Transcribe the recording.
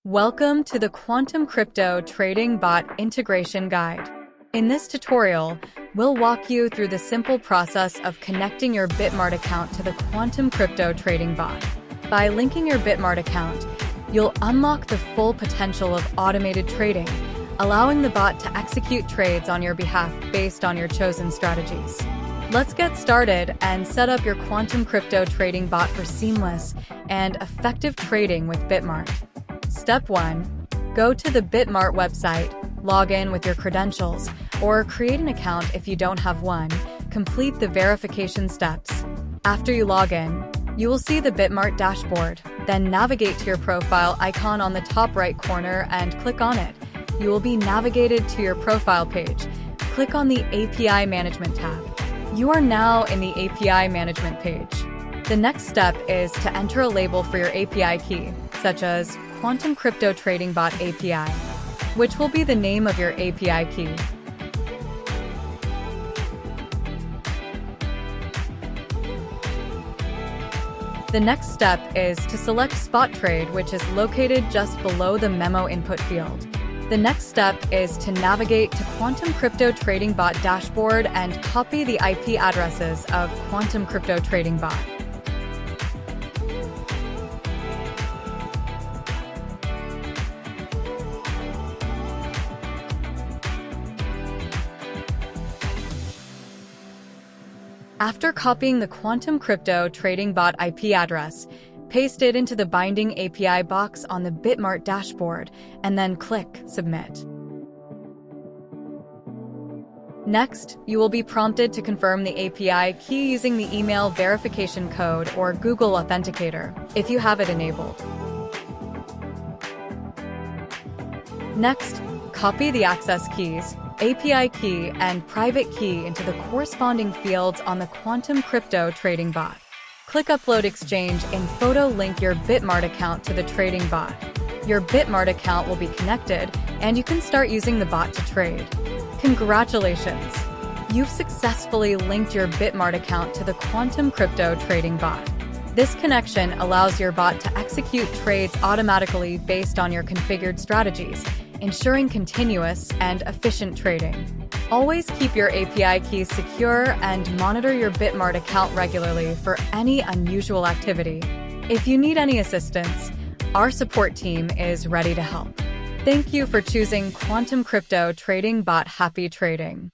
Welcome to the Quantum Crypto Trading Bot Integration Guide. In this tutorial, we'll walk you through the simple process of connecting your BitMart account to the Quantum Crypto Trading Bot. By linking your BitMart account, you'll unlock the full potential of automated trading, allowing the bot to execute trades on your behalf based on your chosen strategies. Let's get started and set up your Quantum Crypto Trading Bot for seamless and effective trading with BitMart. Step 1. Go to the BitMart website, log in with your credentials, or create an account if you don't have one. Complete the verification steps. After you log in, you will see the BitMart dashboard. Then navigate to your profile icon on the top right corner and click on it. You will be navigated to your profile page. Click on the API Management tab. You are now in the API Management page. The next step is to enter a label for your API key, such as Quantum Crypto Trading Bot API, which will be the name of your API key. The next step is to select Spot Trade, which is located just below the memo input field. The next step is to navigate to Quantum Crypto Trading Bot dashboard and copy the IP addresses of Quantum Crypto Trading Bot. After copying the Quantum Crypto Trading Bot IP address, paste it into the binding API box on the BitMart dashboard, and then click Submit. Next, you will be prompted to confirm the API key using the email verification code or Google Authenticator, if you have it enabled. Next, copy the access keys, API key, and private key into the corresponding fields on the Quantum Crypto Trading Bot. Click Upload Exchange in photo, link your BitMart account to the trading bot. Your BitMart account will be connected, and you can start using the bot to trade. Congratulations! You've successfully linked your BitMart account to the Quantum Crypto Trading Bot. This connection allows your bot to execute trades automatically based on your configured strategies, ensuring continuous and efficient trading. Always keep your API keys secure and monitor your BitMart account regularly for any unusual activity. If you need any assistance, our support team is ready to help. Thank you for choosing Quantum Crypto Trading Bot. Happy trading!